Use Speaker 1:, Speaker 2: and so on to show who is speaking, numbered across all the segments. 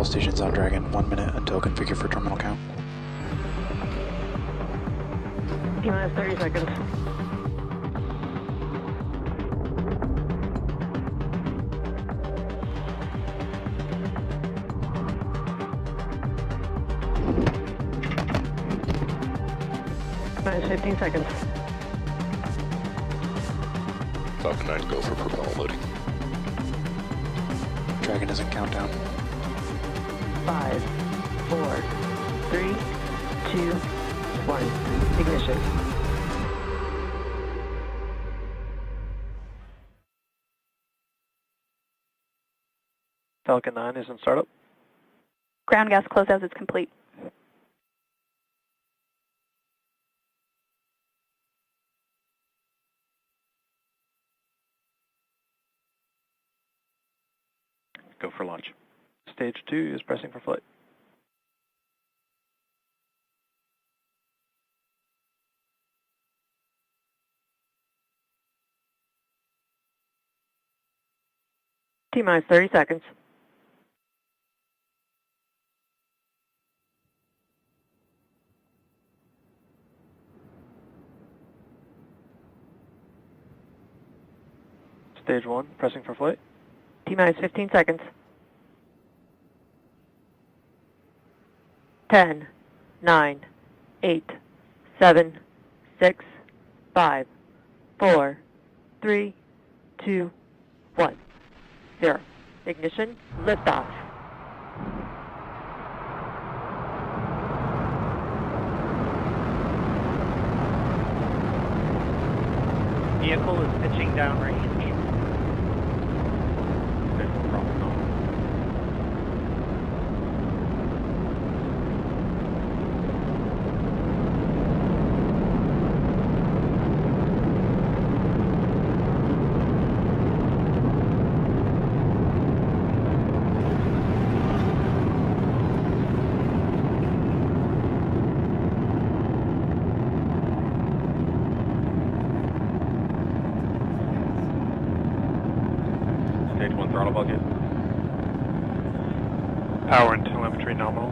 Speaker 1: All stations on Dragon, 1 minute until configure for terminal count.
Speaker 2: T-minus 30 seconds. Minus 15 seconds.
Speaker 3: Falcon 9, go for propellant loading.
Speaker 1: Dragon is in countdown.
Speaker 2: 5, 4, 3, 2, 1. Ignition.
Speaker 4: Falcon 9 is in startup.
Speaker 5: Ground gas closeout is complete.
Speaker 4: Go for launch. Stage 2 is pressing for flight.
Speaker 2: T-minus 30 seconds.
Speaker 4: Stage 1, pressing for flight.
Speaker 2: T-minus 15 seconds. 10, 9, 8, 7, 6, 5, 4, 3, 2, 1. 0. Ignition, liftoff.
Speaker 6: Vehicle is pitching downrange.
Speaker 4: Stage 1 throttle bucket. Power and telemetry nominal.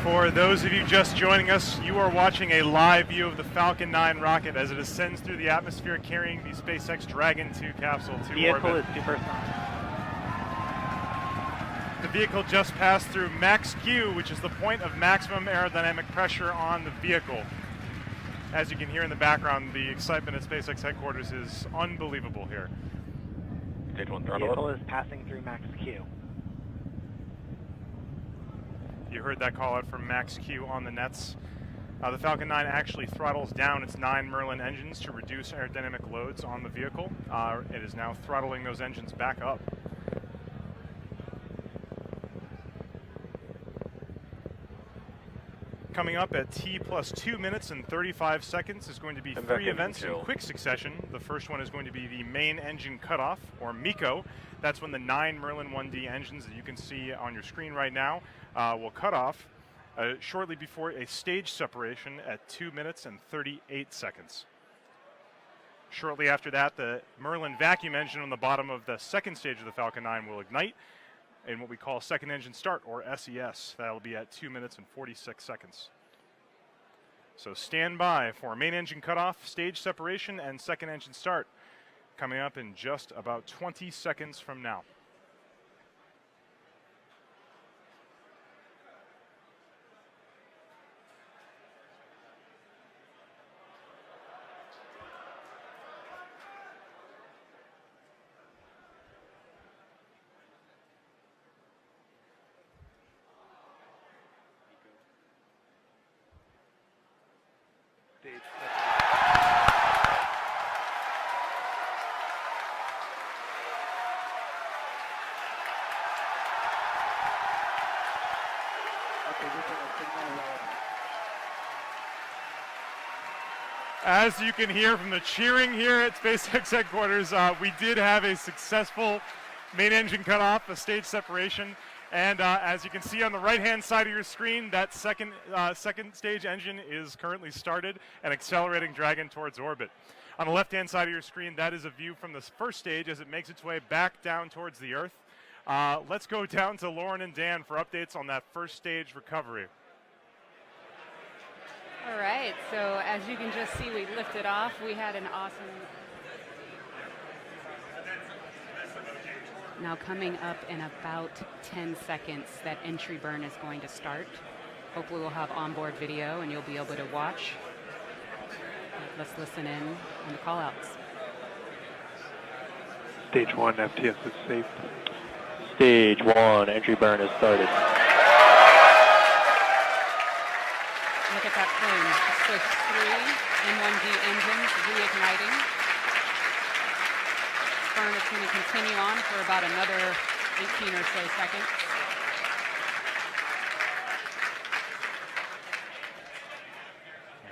Speaker 7: For those of you just joining us, you are watching a live view of the Falcon 9 rocket as it ascends through the atmosphere carrying the SpaceX Dragon 2 capsule to
Speaker 6: Vehicle
Speaker 7: orbit.
Speaker 6: is super sound.
Speaker 7: The vehicle just passed through max Q, which is the point of maximum aerodynamic pressure on the vehicle. As you can hear in the background, the excitement at SpaceX headquarters is unbelievable here.
Speaker 4: Stage 1 throttle up.
Speaker 6: Vehicle is passing through max Q.
Speaker 7: You heard that call out from Max Q on the nets. The Falcon 9 actually throttles down its 9 Merlin engines to reduce aerodynamic loads on the vehicle. It is now throttling those engines back up. Coming up at T plus 2 minutes and 35 seconds is going to be three events in quick succession. The first one is going to be the main engine cutoff, or MECO. That's when the 9 Merlin 1D engines that you can see on your screen right now will cut off shortly before a stage separation at 2 minutes and 38 seconds. Shortly after that, the Merlin vacuum engine on the bottom of the second stage of the Falcon 9 will ignite in what we call second engine start, or SES. That'll be at 2 minutes and 46 seconds. So stand by for main engine cutoff, stage separation, and second engine start coming up in just about 20 seconds from now. As you can hear from the cheering here at SpaceX headquarters, we did have a successful main engine cutoff, a stage separation, and as you can see on the right-hand side of your screen, that second stage engine is currently started and accelerating Dragon towards orbit. On the left-hand side of your screen, that is a view from the first stage as it makes its way back down towards the Earth. Let's go down to Lauren and Dan for updates on that first stage recovery.
Speaker 8: All right, so as you can just see, we lifted off. We had an awesome... Now coming up in about 10 seconds, that entry burn is going to start. Hopefully we'll have onboard video and you'll be able to watch. Let's listen in on the call-outs.
Speaker 4: Stage 1, FTS is safe.
Speaker 9: Stage 1, entry burn has started.
Speaker 8: Look at that plume. Switch 3, M1D engines reigniting. Burn is going to continue on for about another 18 or so seconds.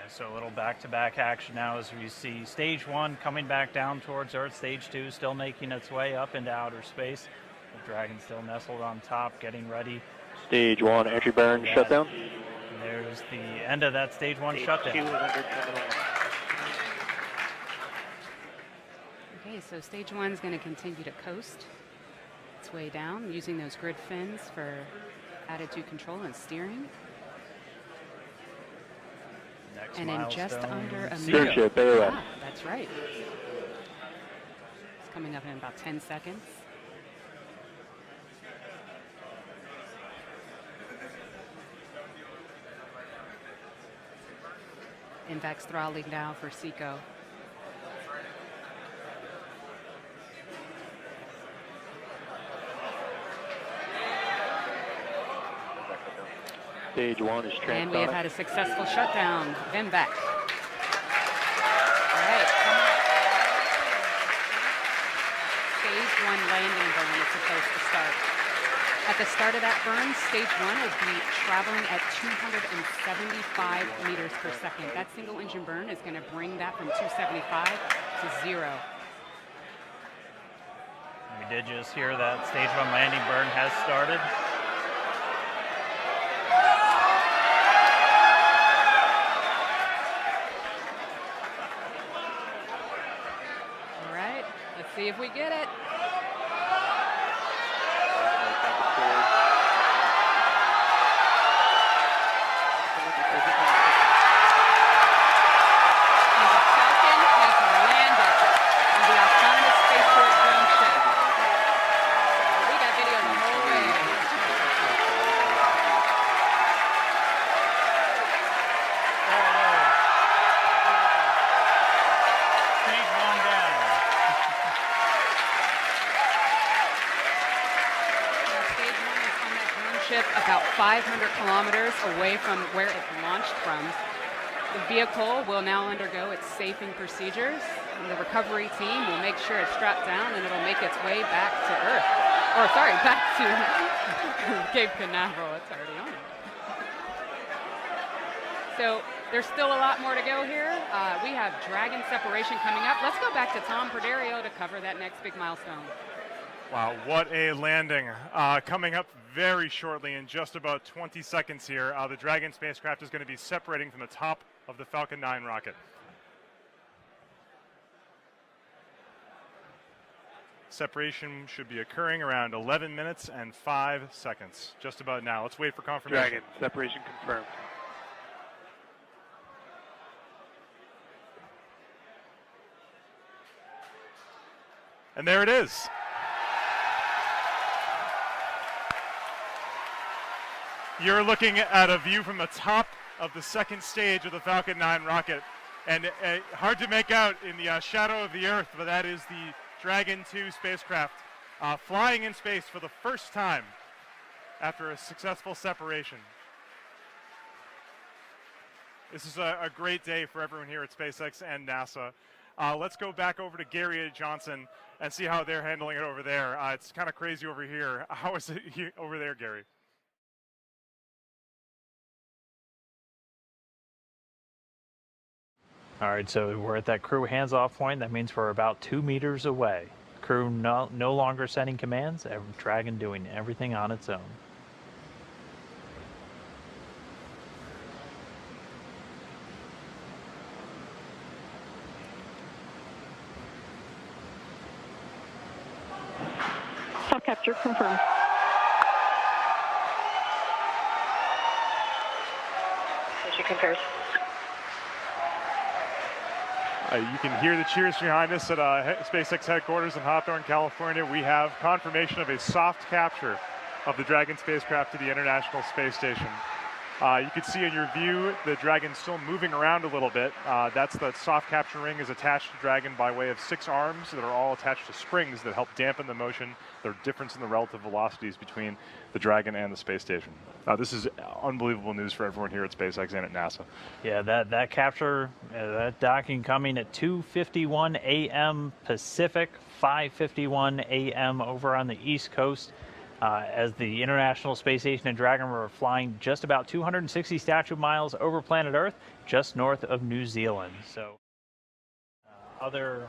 Speaker 10: So a little back-to-back action now as we see stage 1 coming back down towards Earth, stage 2 still making its way up into outer space. The Dragon still nestled on top, getting ready.
Speaker 9: Stage 1, entry burn, shutdown.
Speaker 10: And there's the end of that stage 1 shutdown.
Speaker 8: Okay, so stage 1 is going to continue to coast its way down using those grid fins for attitude control and steering.
Speaker 10: Next
Speaker 8: and in just under a
Speaker 9: minute. Ship,
Speaker 8: ah, that's right. It's coming up in about 10 seconds. Invax throttling now for SECO.
Speaker 9: Stage 1 is transonic.
Speaker 8: And we have had a successful shutdown. Invax. All right. Stage 1 landing burn is supposed to start. At the start of that burn, stage 1 will be traveling at 275 meters per second. That single engine burn is going to bring that from 275 to 0.
Speaker 10: We did just hear that stage 1 landing burn has started.
Speaker 8: All right, let's see if we get it. About 500 kilometers away from where it launched from. The vehicle will now undergo its safing procedures, and the recovery team will make sure it's strapped down and it'll make its way back to Earth. Or sorry, back to Cape Canaveral. It's already on it. So there's still a lot more to go here. We have Dragon separation coming up. Let's go back to Tom Perderio to cover that next big milestone.
Speaker 7: Wow, what a landing. Coming up very shortly in just about 20 seconds here, the Dragon spacecraft is going to be separating from the top of the Falcon 9 rocket. Separation should be occurring around 11 minutes and 5 seconds, just about now. Let's wait for confirmation.
Speaker 4: Dragon, separation confirmed.
Speaker 7: And there it is. You're looking at a view from the top of the second stage of the Falcon 9 rocket. And hard to make out in the shadow of the Earth, but that is the Dragon 2 spacecraft flying in space for the first time after a successful separation. This is a great day for everyone here at SpaceX and NASA. Let's go back over to Gary Johnson and see how they're handling it over there. It's kind of crazy over here. How is it over there, Gary?
Speaker 10: All right, so we're at that crew hands-off point. That means we're about 2 meters away. Crew no longer sending commands. Dragon doing everything on its own.
Speaker 5: capture confirmed.
Speaker 2: Mission confirmed.
Speaker 7: You can hear the cheers behind us at SpaceX headquarters in Hawthorne, California. We have confirmation of a soft capture of the Dragon spacecraft to the International Space Station. You can see in your view the Dragon's still moving around a little bit. That's the soft capture ring is attached to Dragon by way of 6 arms that are all attached to springs that help dampen the motion, the difference in the relative velocities between the Dragon and the space station. This is unbelievable news for everyone here at SpaceX and at NASA.
Speaker 10: Yeah, that capture, that docking coming at 2:51 a.m. Pacific, 5:51 a.m. over on the East Coast. As the International Space Station and Dragon were flying just about 260 statute miles over planet Earth, just north of New Zealand. So other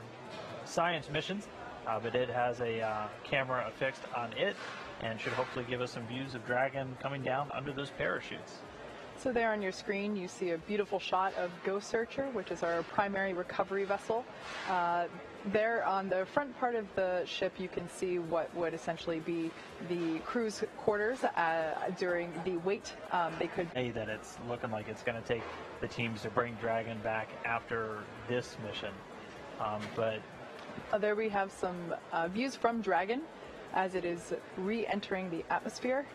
Speaker 10: science missions, but it has a camera affixed on it and should hopefully give us some views of Dragon coming down under those parachutes.
Speaker 11: So there on your screen you see a beautiful shot of Ghost Searcher, which is our primary recovery vessel. There on the front part of the ship you can see what would essentially be the crew's quarters during the wait. They could
Speaker 10: say that it's looking like it's going to take the teams to bring Dragon back after this mission. But
Speaker 11: there we have some views from Dragon as it is re-entering the atmosphere.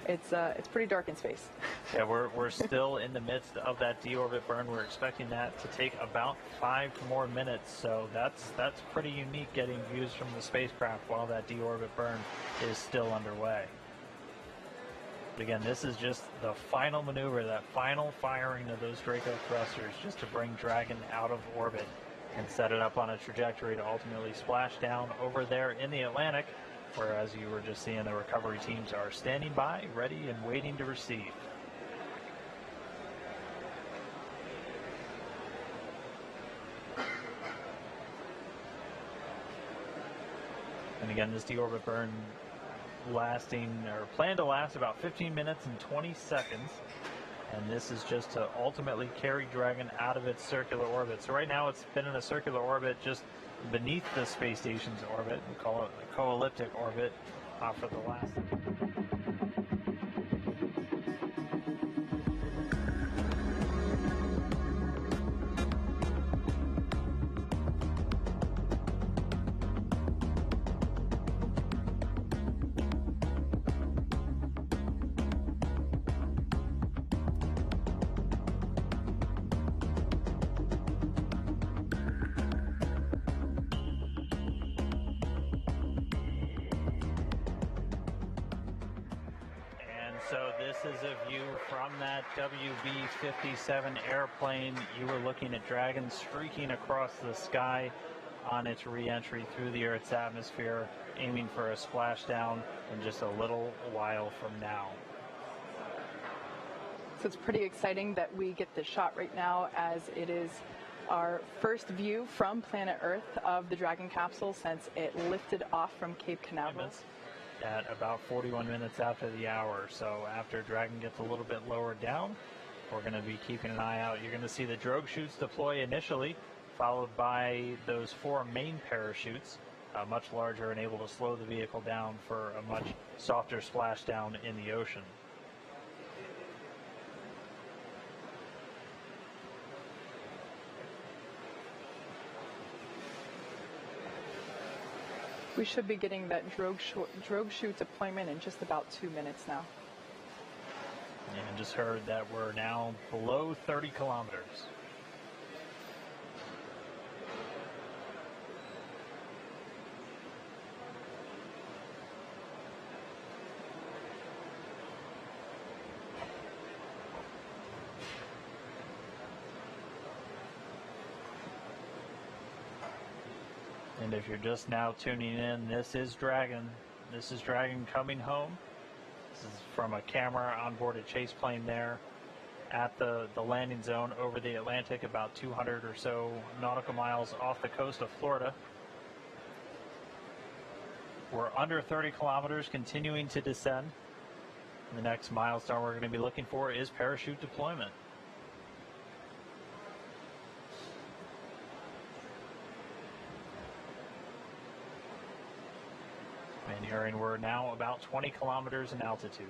Speaker 11: It's pretty dark in space.
Speaker 10: Yeah, we're still in the midst of that deorbit burn. We're expecting that to take about 5 more minutes, so that's pretty unique, getting views from the spacecraft while that deorbit burn is still underway. But again, this is just the final maneuver, that final firing of those Draco thrusters, just to bring Dragon out of orbit and set it up on a trajectory to ultimately splash down over there in the Atlantic, where, as you were just seeing, the recovery teams are standing by, ready and waiting to receive. And again, this deorbit burn planned to last about 15 minutes and 20 seconds. And this is just to ultimately carry Dragon out of its circular orbit. So right now it's been in a circular orbit just beneath the space station's orbit. We call it a co-elliptic orbit for the last. So this is a view from that WB-57 airplane. You were looking at Dragon streaking across the sky on its re-entry through the Earth's atmosphere, aiming for a splashdown in just a little while from now.
Speaker 11: So it's pretty exciting that we get this shot right now, as it is our first view from planet Earth of the Dragon capsule since it lifted off from Cape Canaveral.
Speaker 10: At about 41 minutes after the hour. So after Dragon gets a little bit lower down, we're going to be keeping an eye out. You're going to see the drogue chutes deploy initially, followed by those 4 main parachutes, much larger and able to slow the vehicle down for a much softer splashdown in the ocean.
Speaker 11: We should be getting that drogue chute deployment in just about 2 minutes now.
Speaker 10: And just heard that we're now below 30 kilometers. And if you're just now tuning in, this is Dragon. This is Dragon coming home. This is from a camera on board a chase plane there at the landing zone over the Atlantic, about 200 or so nautical miles off the coast of Florida. We're under 30 kilometers, continuing to descend. The next milestone we're going to be looking for is parachute deployment. And hearing we're now about 20 kilometers in altitude.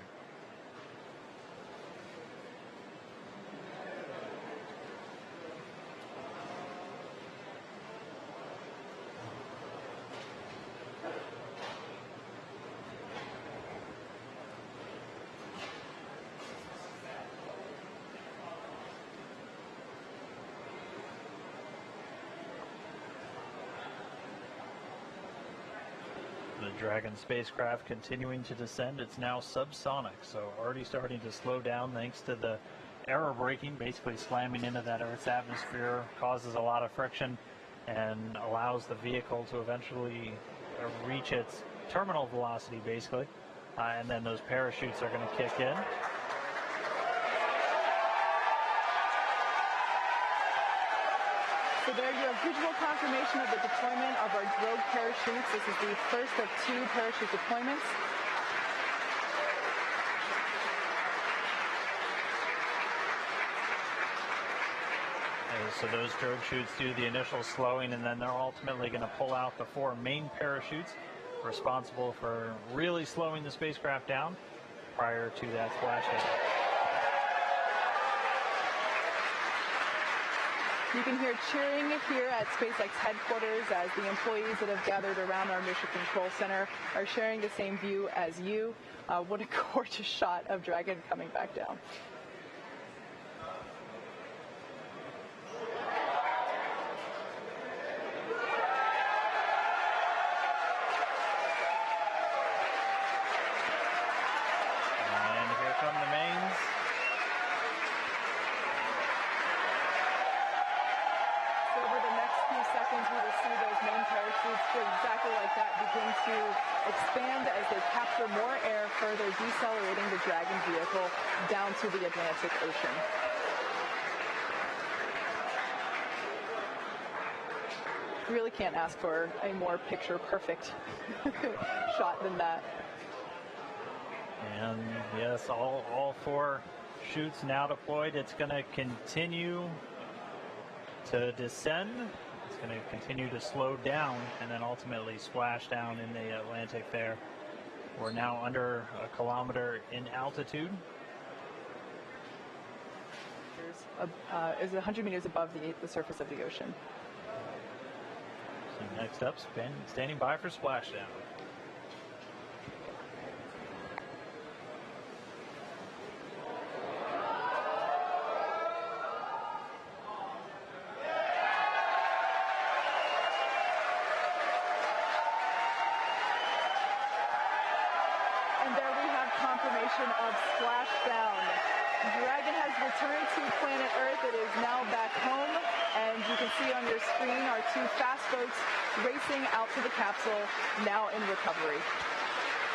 Speaker 10: The Dragon spacecraft continuing to descend. It's now subsonic, so already starting to slow down thanks to the aero braking, basically slamming into that Earth's atmosphere, causes a lot of friction and allows the vehicle to eventually reach its terminal velocity, basically. And then those parachutes are going to kick in.
Speaker 11: So there you have visual confirmation of the deployment of our drogue parachutes. This is the first of 2 parachute deployments.
Speaker 10: And so those drogue chutes do the initial slowing, and then they're ultimately going to pull out the 4 main parachutes responsible for really slowing the spacecraft down prior to that splashdown.
Speaker 11: You can hear cheering here at SpaceX headquarters as the employees that have gathered around our Mission Control Center are sharing the same view as you. What a gorgeous shot of Dragon coming back down.
Speaker 10: And here come the mains.
Speaker 11: Over the next few seconds, we will see those main parachutes exactly like that begin to expand as they capture more air, further decelerating the Dragon vehicle down to the Atlantic Ocean. Really can't ask for a more picture-perfect shot than that.
Speaker 10: And yes, all 4 chutes now deployed. It's going to continue to descend. It's going to continue to slow down and then ultimately splash down in the Atlantic there. We're now under 1 kilometer in altitude.
Speaker 11: Is 100 meters above the surface of the ocean.
Speaker 10: So next up, standing by for splashdown.
Speaker 11: Of splashdown. Dragon has returned to planet Earth. It is now back home, and you can see on your screen our 2 fast boats racing out to the capsule, now in recovery.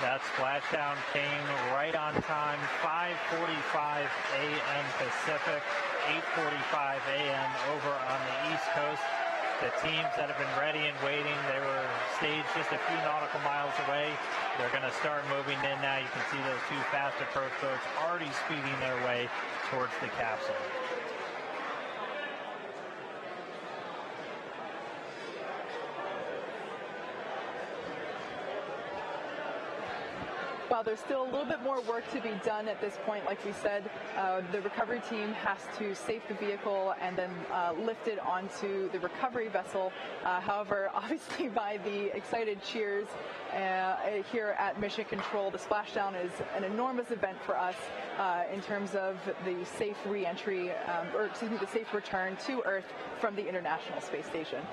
Speaker 10: That splashdown came right on time, 5:45 a.m. Pacific, 8:45 a.m. over on the East Coast. The teams that have been ready and waiting, they were staged just a few nautical miles away. They're going to start moving in now. You can see those 2 fast approach boats already speeding their way towards the capsule.
Speaker 11: While there's still a little bit more work to be done at this point, like we said, the recovery team has to safe the vehicle and then lift it onto the recovery vessel. However, obviously by the excited cheers here at Mission Control, the splashdown is an enormous event for us in terms of the safe re-entry, the safe return to Earth from the International Space Station.